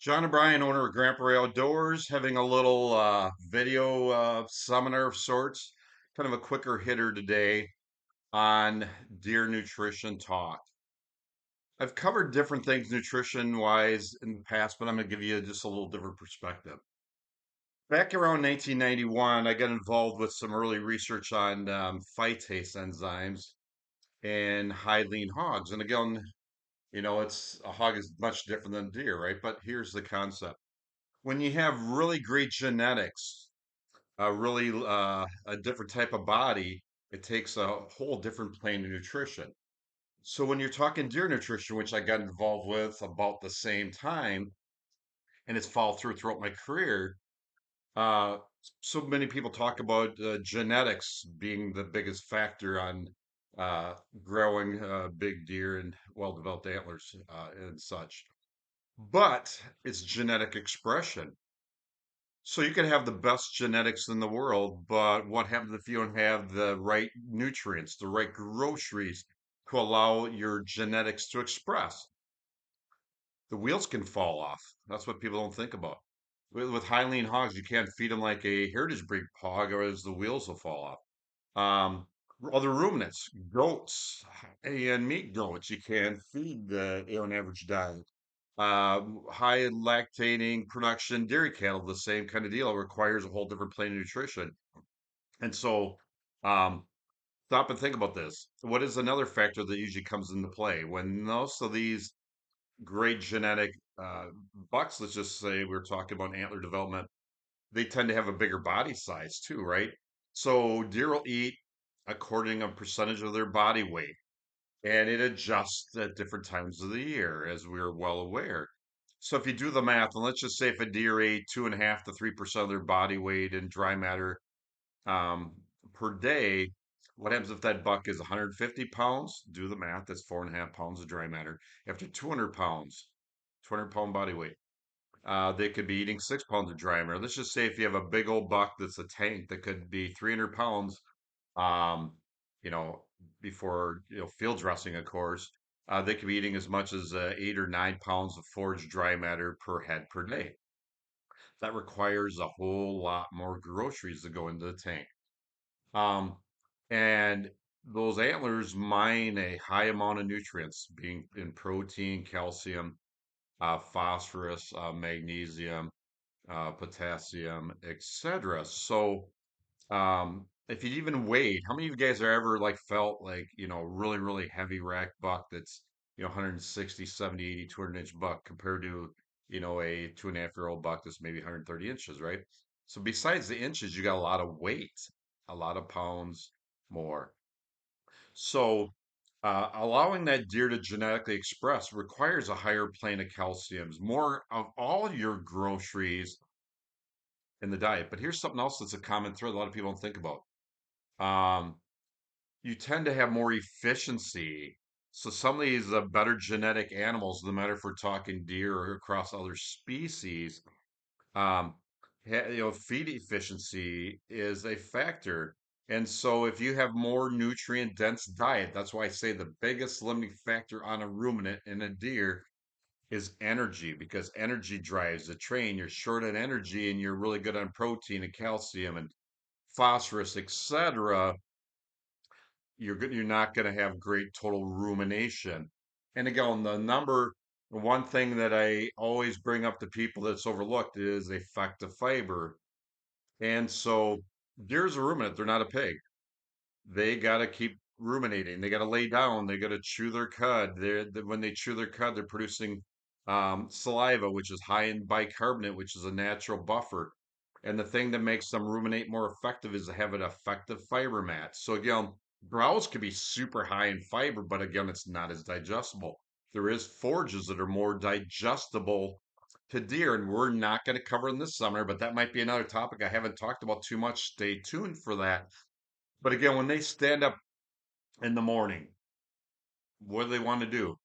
John O'Brien, owner of Grandpa Ray Outdoors, having a little video seminar of sorts, kind of a quicker hitter today on deer nutrition talk. I've covered different things nutrition wise in the past, but I'm going to give you just a little different perspective. Back around 1991, I got involved with some early research on phytase enzymes and high lean hogs. And again, it's a hog is much different than deer, right? But here's the concept. When you have really great genetics, a different type of body, it takes a whole different plane of nutrition. So when you're talking deer nutrition, which I got involved with about the same time, and it's followed throughout my career, uh, so many people talk about genetics being the biggest factor on uh, growing big deer and well-developed antlers and such. But it's genetic expression. So you can have the best genetics in the world, but what happens if you don't have the right nutrients, the right groceries to allow your genetics to express? The wheels can fall off. That's what people don't think about. With high lean hogs, you can't feed them like a heritage breed hog, or else the wheels will fall off. Um, Other ruminants, goats, and meat goats, you can feed an average diet. High lactating production dairy cattle, the same kind of deal. It requires a whole different plane of nutrition. And so, um, stop and think about this. What is another factor that usually comes into play when most of these great genetic bucks, let's just say we're talking about antler development, they tend to have a bigger body size too, right? So deer will eat according a percentage of their body weight, and it adjusts at different times of the year, as we're well aware. So if you do the math, and let's just say if a deer ate 2.5 to 3% of their body weight in dry matter um, per day, what happens if that buck is 150 pounds? Do the math. That's 4.5 pounds of dry matter. After 200 pounds, 200-pound body weight, they could be eating 6 pounds of dry matter. Let's just say if you have a big old buck that's a tank that could be 300 pounds, um, you know, before field dressing, of course, they could be eating as much as 8 or 9 pounds of foraged dry matter per head per day. That requires a whole lot more groceries to go into the tank. Um, and those antlers mine a high amount of nutrients, being in protein, calcium, phosphorus, magnesium, potassium, etc. So, if you even weighed, how many of you guys are ever like felt like, really, really heavy rack buck that's, 160, 70, 80, 200 inch buck compared to, a 2.5 year old buck that's maybe 130 inches, right? So besides the inches, you got a lot of weight, a lot of pounds more. So allowing that deer to genetically express requires a higher plane of calciums, more of all your groceries in the diet. But here's something else that's a common thread a lot of people don't think about. Um, you tend to have more efficiency. So some of these better genetic animals, no matter if we're talking deer or across other species, um, feed efficiency is a factor. And so if you have more nutrient dense diet, that's why I say the biggest limiting factor on a ruminant and a deer is energy, because energy drives the train. You're short on energy and you're really good on protein and calcium and phosphorus, etc. You're not going to have great total rumination. And again, one thing that I always bring up to people that's overlooked is effective fiber. And so deer's a ruminant, they're not a pig. They got to keep ruminating. They got to lay down. They got to chew their cud. When they chew their cud, they're producing saliva, which is high in bicarbonate, which is a natural buffer. And the thing that makes them ruminate more effective is to have an effective fiber mat. So again, browse can be super high in fiber, but again, it's not as digestible. There is forages that are more digestible to deer, and we're not going to cover in this summer, but that might be another topic I haven't talked about too much. Stay tuned for that. But again, when they stand up in the morning, what do they want to do?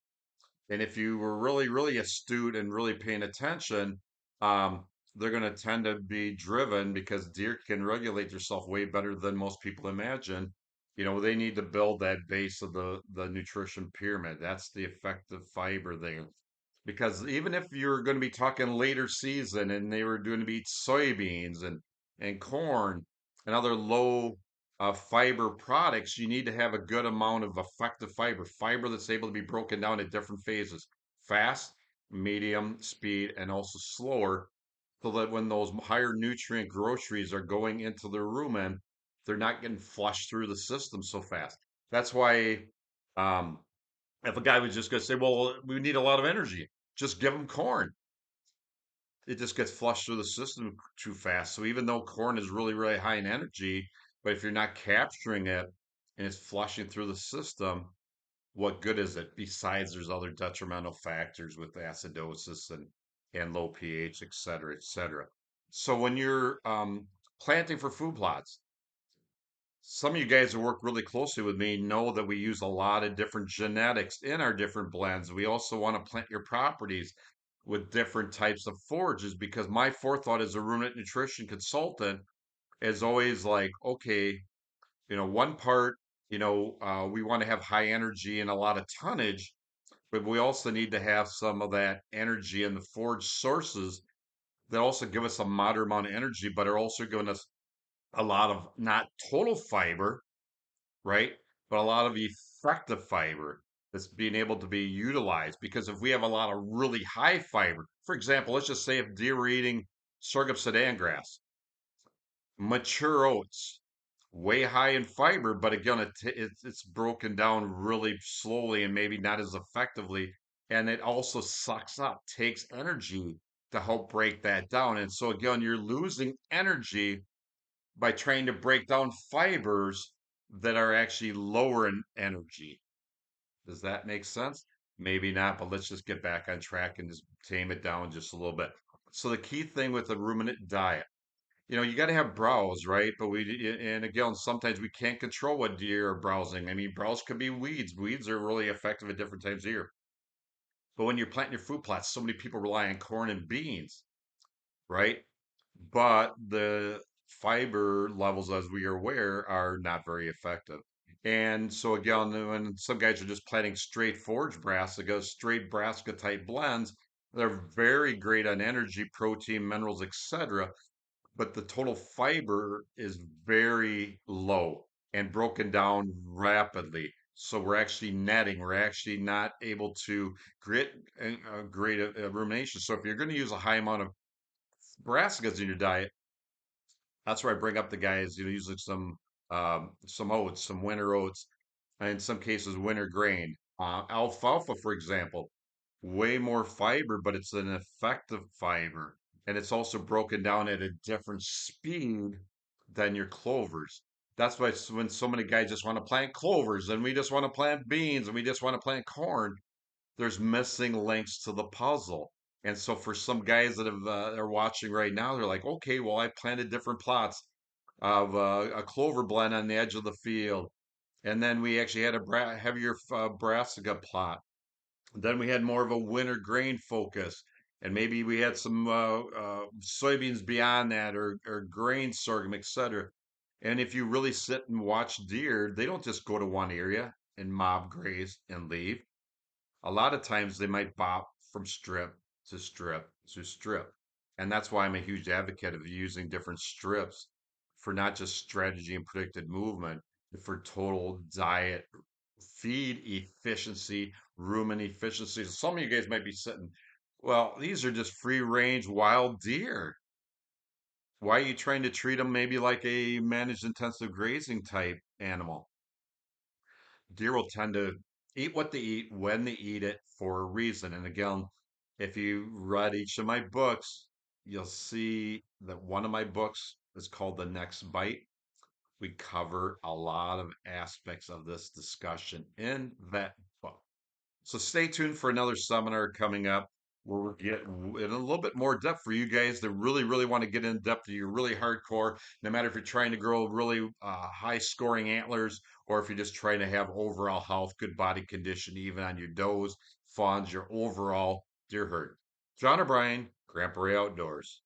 And if you were really, really astute and really paying attention, um, they're going to tend to be driven because deer can regulate themselves way better than most people imagine. They need to build that base of the nutrition pyramid. That's the effective fiber there. because even if you're going to be talking later season and they were going to be soybeans and corn and other low fiber products, you need to have a good amount of effective fiber that's able to be broken down at different phases, fast, medium, speed, and also slower, so that when those higher nutrient groceries are going into the rumen, they're not getting flushed through the system so fast. That's why um, if a guy was just going to say, well, we need a lot of energy, just give them corn. It just gets flushed through the system too fast. So even though corn is really, really high in energy, but if you're not capturing it and it's flushing through the system, what good is it? Besides, there's other detrimental factors with acidosis and low pH, et cetera, et cetera. So when you're planting for food plots, some of you guys who work really closely with me know that we use a lot of different genetics in our different blends. We also want to plant your properties with different types of forages because my forethought as a ruminant nutrition consultant is always like, okay, one part, we want to have high energy and a lot of tonnage, but we also need to have some of that energy in the forage sources that also give us a moderate amount of energy, but are also giving us a lot of not total fiber, right? But a lot of effective fiber that's being able to be utilized. Because if we have a lot of really high fiber, for example, let's just say if deer were eating sorghum sudan grass, mature oats, way high in fiber, but again, it's broken down really slowly and maybe not as effectively. And it also sucks up, takes energy to help break that down. And so again, you're losing energy by trying to break down fibers that are actually lower in energy. Does that make sense? Maybe not, but let's just get back on track and just tame it down just a little bit. So the key thing with the ruminant diet, you got to have browse, right? And again, sometimes we can't control what deer are browsing. I mean, browse could be weeds. Weeds are really effective at different times of year. But when you're planting your food plots, so many people rely on corn and beans, right? But the fiber levels, as we are aware, are not very effective. And so again, when some guys are just planting straight forage brassica, straight brassica type blends, they're very great on energy, protein, minerals, etc. But the total fiber is very low and broken down rapidly. So we're actually netting. We're actually not able to grit great rumination. So if you're going to use a high amount of brassicas in your diet, that's where I bring up the guys, using some oats, some winter oats, and in some cases winter grain. Alfalfa, for example, way more fiber, but it's an effective fiber, and it's also broken down at a different speed than your clovers. That's why when so many guys just want to plant clovers, and we just want to plant beans, and we just want to plant corn, there's missing links to the puzzle. And so for some guys that are watching right now, they're like, okay, well, I planted different plots of a clover blend on the edge of the field, and then we actually had a heavier brassica plot. Then we had more of a winter grain focus, and maybe we had some soybeans beyond that, or grain sorghum, etc. And if you really sit and watch deer, they don't just go to one area and mob graze and leave. A lot of times they might bop from strip to strip to strip. And that's why I'm a huge advocate of using different strips for not just strategy and predicted movement, but for total diet, feed efficiency, rumen efficiency. So some of you guys might be sitting, well, these are just free range wild deer. Why are you trying to treat them maybe like a managed intensive grazing type animal? Deer will tend to eat what they eat when they eat it for a reason. And again, if you read each of my books, you'll see that one of my books is called The Next Bite. We cover a lot of aspects of this discussion in that book. So stay tuned for another seminar coming up where we'll get in a little bit more depth for you guys that really, really want to get in depth. You're really hardcore, no matter if you're trying to grow really high scoring antlers or if you're just trying to have overall health, good body condition, even on your does, fawns, your overall deer herd. John O'Brien, Grandpa Ray Outdoors.